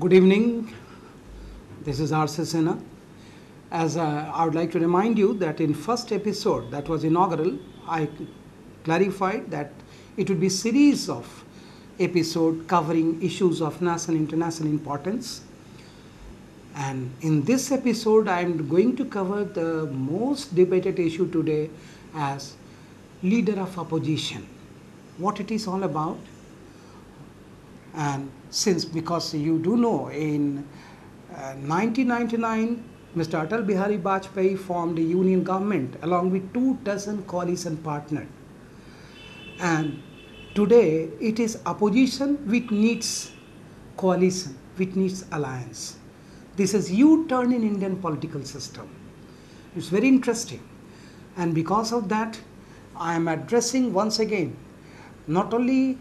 Good evening. This is Sinha. As I would like to remind you that in first episode that was inaugural, I clarified that it would be series of episode covering issues of national and international importance. And in this episode, I am going to cover the most debated issue today as leader of opposition. What it is all about, and since because you do know in 1999 Mr. Atal Bihari Vajpayee formed a union government along with 2 dozen coalition partners, and today it is opposition which needs coalition, which needs alliance. This is U-turn in Indian political system. It's very interesting, and because of that I am addressing once again not only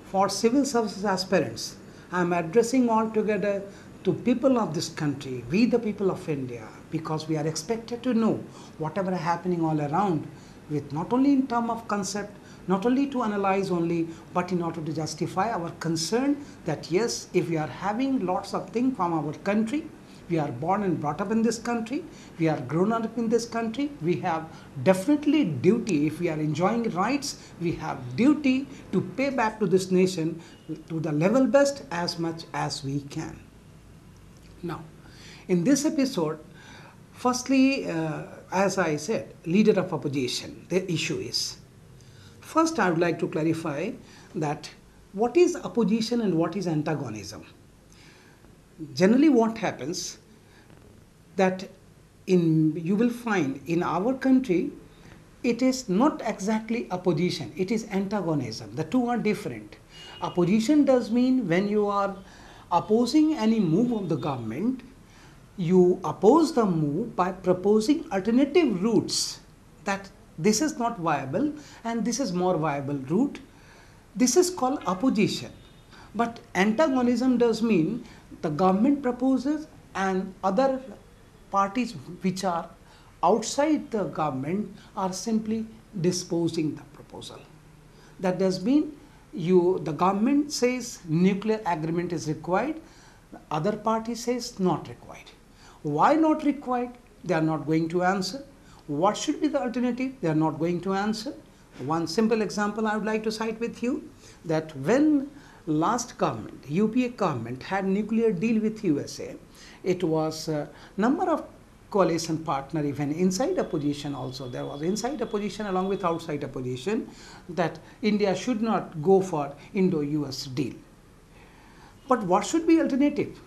for civil services aspirants, I am addressing altogether to people of this country, we the people of India, because we are expected to know whatever is happening all around, with not only in terms of concept, not only to analyze only, but in order to justify our concern that yes, if we are having lots of things from our country, we are born and brought up in this country, we are grown up in this country, we have definitely duty, if we are enjoying rights, we have duty to pay back to this nation to the level best as much as we can. Now, in this episode, firstly, as I said, leader of opposition, the issue is. First, I would like to clarify that what is opposition and what is antagonism. Generally what happens that you will find in our country it is not exactly opposition, it is antagonism. The two are different. Opposition does mean when you are opposing any move of the government, you oppose the move by proposing alternative routes, that this is not viable and this is more viable route. This is called opposition. But antagonism does mean the government proposes and other parties which are outside the government are simply disposing the proposal. That does mean the government says nuclear agreement is required, the other party says not required. Why not required? They are not going to answer. What should be the alternative? They are not going to answer. One simple example I would like to cite with you, that when last government, UPA government, had nuclear deal with USA, it was a number of coalition partner, even inside opposition also. There was inside opposition along with outside opposition, that India should not go for Indo-US deal. But what should be alternative?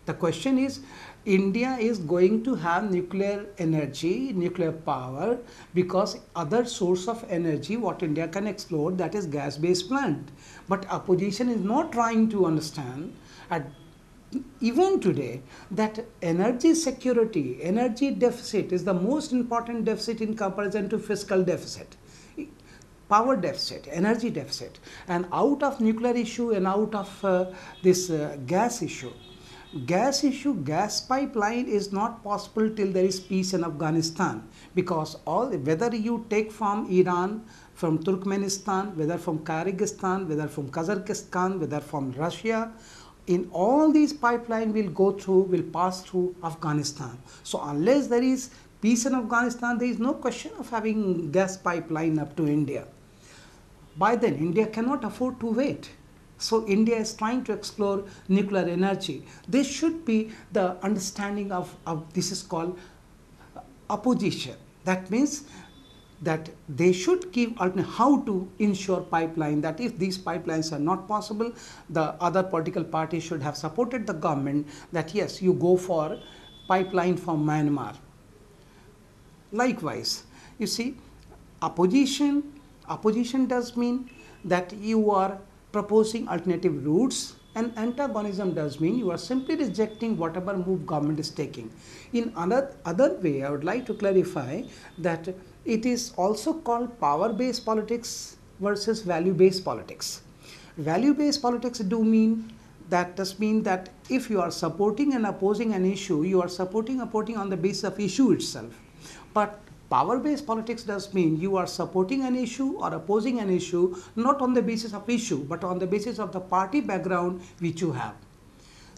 The question is, India is going to have nuclear energy, nuclear power, because other source of energy what India can explore, that is gas-based plant. But opposition is not trying to understand even today that energy security, energy deficit is the most important deficit in comparison to fiscal deficit, power deficit, energy deficit. And out of nuclear issue and out of this gas issue, gas pipeline is not possible till there is peace in Afghanistan, because whether you take from Iran, from Turkmenistan, whether from Kyrgyzstan, whether from Kazakhstan, whether from Russia, in all these pipeline will pass through Afghanistan. So unless there is peace in Afghanistan, there is no question of having gas pipeline up to India. By then India cannot afford to wait. So India is trying to explore nuclear energy. This should be the understanding of this is called opposition. That means that they should give how to ensure pipeline, that if these pipelines are not possible, the other political parties should have supported the government that yes, you go for pipeline from Myanmar. Likewise, you see, opposition does mean that you are proposing alternative routes, and antagonism does mean you are simply rejecting whatever move government is taking. In other way, I would like to clarify that it is also called power-based politics versus value-based politics. Value-based politics does mean that if you are supporting and opposing an issue, you are supporting on the basis of issue itself. But power-based politics does mean you are supporting an issue or opposing an issue not on the basis of issue, but on the basis of the party background which you have.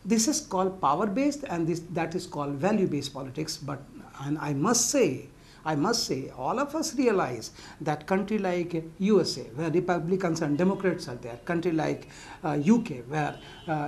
This is called power based, and that is called value based politics. But and I must say, all of us realize that country like USA, where Republicans and Democrats are there, country like UK, where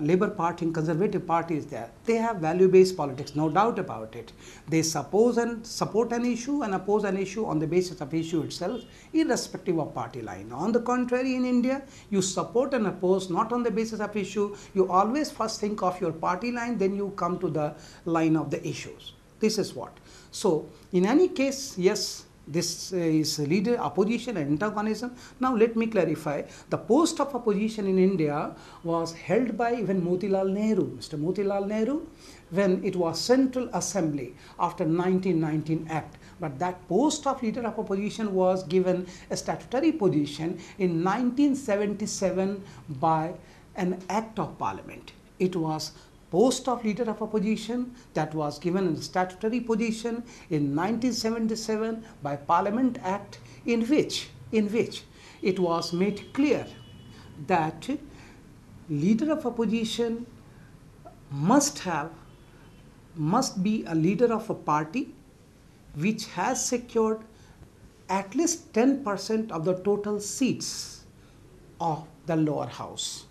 Labour Party and Conservative Party is there, they have value-based politics, no doubt about it. They support an issue and oppose an issue on the basis of issue itself, irrespective of party line. On the contrary, in India, you support and oppose not on the basis of issue. You always first think of your party line, then you come to the line of the issues. This is what. So, in any case, yes, this is leader, opposition and antagonism. Now, let me clarify. The post of opposition in India was held by even Motilal Nehru, Mr. Motilal Nehru, when it was Central Assembly after 1919 Act. But that post of leader of opposition was given a statutory position in 1977 by an Act of Parliament. It was post of leader of opposition that was given a statutory position in 1977 by Parliament Act, in which it was made clear that leader of opposition must be a leader of a party which has secured at least 10% of the total seats of the lower house.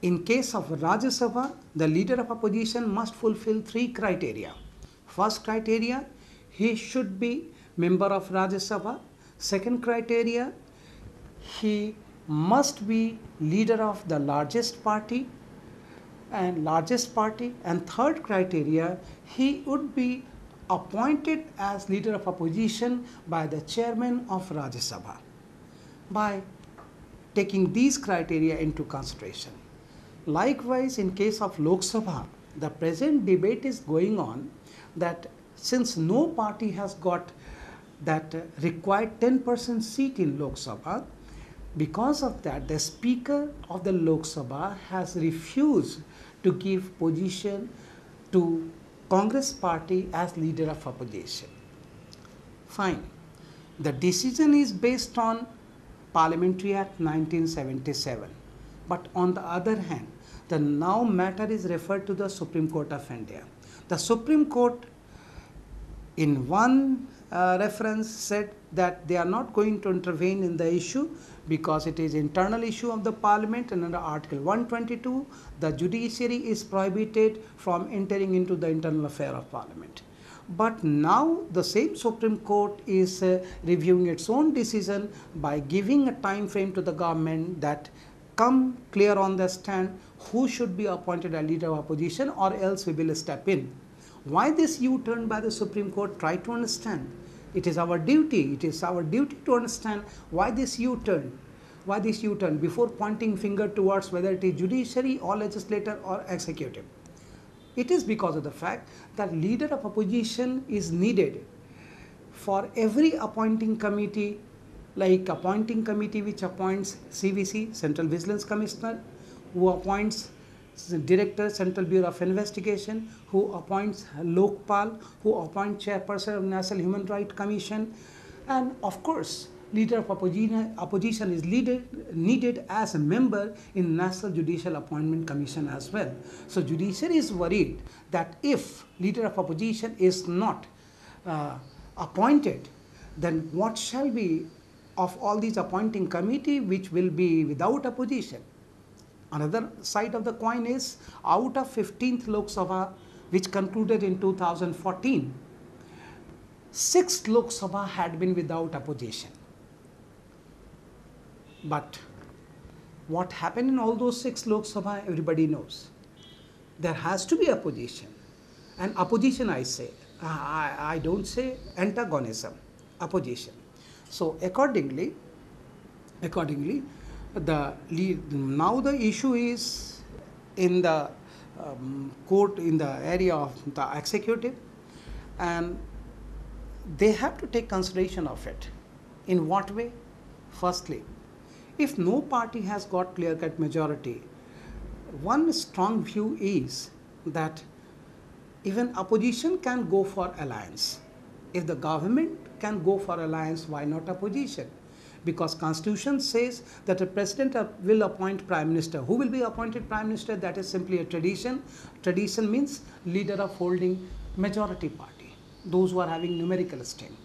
In case of Rajya Sabha, the leader of opposition must fulfill 3 criteria. First criteria, he should be member of Rajya Sabha. Second criteria, he must be leader of the largest party. And third criteria, he would be appointed as leader of opposition by the chairman of Rajya Sabha. By taking these criteria into consideration. Likewise, in case of Lok Sabha, the present debate is going on that since no party has got that required 10% seat in Lok Sabha, because of that, the Speaker of the Lok Sabha has refused to give position to Congress party as leader of opposition. Fine. The decision is based on Parliamentary Act 1977. But on the other hand, the now matter is referred to the Supreme Court of India. The Supreme Court in one reference said that they are not going to intervene in the issue because it is internal issue of the Parliament, and under Article 122, the judiciary is prohibited from entering into the internal affair of Parliament. But now the same Supreme Court is reviewing its own decision by giving a time frame to the government that come clear on the stand who should be appointed as leader of opposition, or else we will step in. Why this U-turn by the Supreme Court? Try to understand. It is our duty. It is our duty to understand why this U-turn. Why this U-turn before pointing finger towards whether it is judiciary or legislature or executive. It is because of the fact that leader of opposition is needed for every appointing committee, like appointing committee which appoints CVC, Central Vigilance Commissioner, who appoints Director, Central Bureau of Investigation, who appoints Lokpal, who appoints Chairperson of National Human Rights Commission, and of course, leader of opposition is needed as a member in National Judicial Appointment Commission as well. So judiciary is worried that if leader of opposition is not appointed, then what shall be of all these appointing committee which will be without opposition? Another side of the coin is, out of 15th Lok Sabha, which concluded in 2014, 6th Lok Sabha had been without opposition. But what happened in all those 6 Lok Sabha, everybody knows. There has to be opposition. And opposition, I say, I don't say antagonism, opposition. So accordingly, now the issue is in the court, in the area of the executive, and they have to take consideration of it. In what way? Firstly, if no party has got clear-cut majority, one strong view is that even opposition can go for alliance. If the government can go for alliance, why not opposition? because Constitution says that a president will appoint prime minister. Who will be appointed prime minister? That is simply a tradition. Tradition means leader of holding majority party, those who are having numerical strength.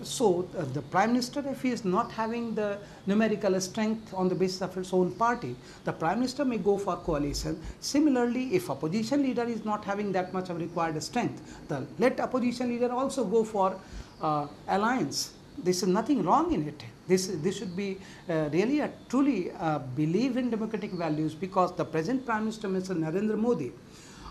So the prime minister, if he is not having the numerical strength on the basis of its own party, the prime minister may go for coalition. Similarly, if opposition leader is not having that much of required strength, let opposition leader also go for alliance. This is nothing wrong in it. This should be really a truly believe in democratic values, because the present prime minister, Mr. Narendra Modi,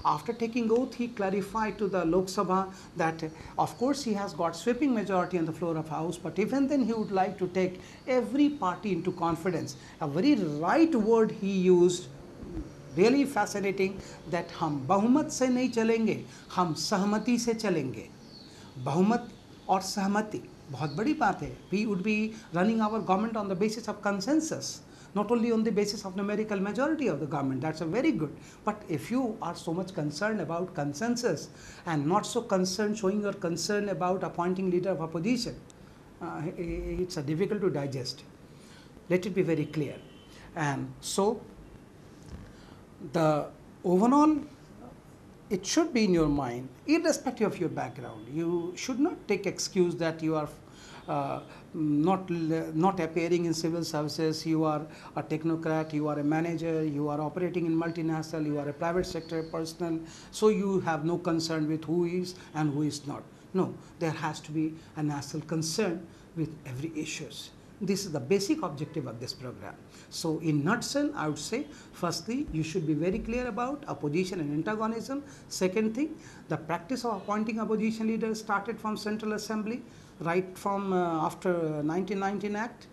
after taking oath, he clarified to the Lok Sabha that of course he has got sweeping majority on the floor of House, but even then he would like to take every party into confidence. A very right word he used, really fascinating, that हम बहुमत से नहीं चलेंगे, हम सहमति से चलेंगे. बहुमत और सहमति बहुत बड़ी बात है. We would be running our government on the basis of consensus, not only on the basis of numerical majority of the government. That's a very good. But if you are so much concerned about consensus and not so concerned, showing your concern about appointing leader of opposition, it's difficult to digest. Let it be very clear. And so the overall, it should be in your mind, irrespective of your background. You should not take excuse that you are not appearing in civil services, you are a technocrat, you are a manager, you are operating in multinational, you are a private sector personnel, so you have no concern with who is and who is not. No, there has to be a national concern with every issues. This is the basic objective of this program. So in nutshell, I would say, firstly, you should be very clear about opposition and antagonism. Second thing, the practice of appointing opposition leaders started from Central Assembly, right from after 1919 Act.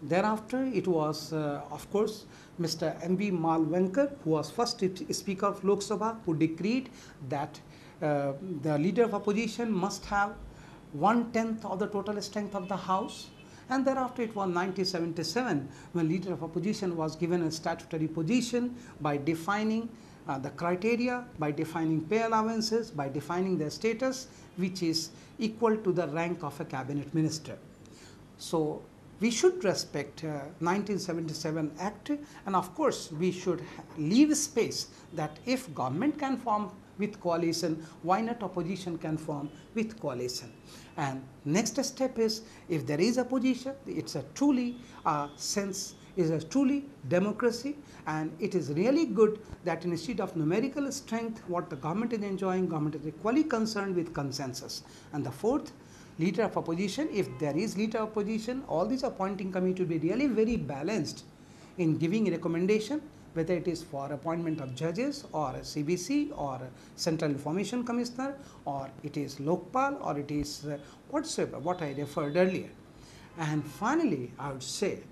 Thereafter, it was, of course, Mr. M.V. Malvankar, who was first Speaker of Lok Sabha, who decreed that the leader of opposition must have 1/10 of the total strength of the House. And thereafter it was 1977 when leader of opposition was given a statutory position by defining the criteria, by defining pay allowances, by defining their status, which is equal to the rank of a cabinet minister. So we should respect 1977 Act, and of course we should leave space that if government can form with coalition, why not opposition can form with coalition? And next step is, if there is opposition, it's a truly is a truly democracy, and it is really good that instead of numerical strength, what the government is enjoying, government is equally concerned with consensus. And the fourth, leader of opposition, if there is leader of opposition, all these appointing committee will be really very balanced in giving a recommendation, whether it is for appointment of judges or a CBC or a Central Information Commissioner, or it is Lokpal, or it is whatsoever, what I referred earlier. And finally, I would say,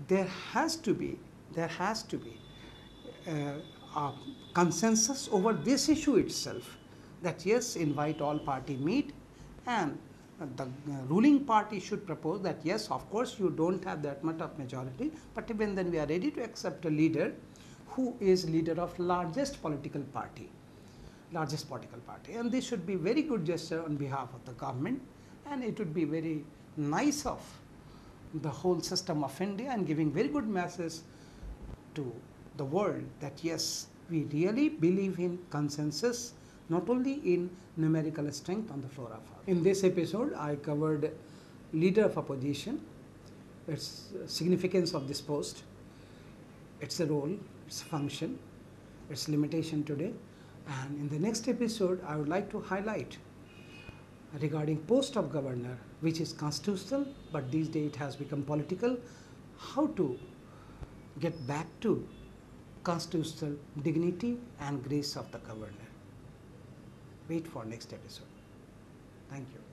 there has to be a consensus over this issue itself, that yes, invite all party meet, and the ruling party should propose that yes, of course you don't have that much of majority, but even then we are ready to accept a leader who is leader of largest political party, and this should be very good gesture on behalf of the government, and it would be very nice of the whole system of India, and giving very good message to the world that yes, we really believe in consensus, not only in numerical strength on the floor of House. In this episode, I covered leader of opposition, its significance of this post, its role, its function, its limitation today. And in the next episode, I would like to highlight regarding post of governor, which is constitutional, but these days it has become political, how to get back to constitutional dignity and grace of the governor. Wait for next episode. Thank you.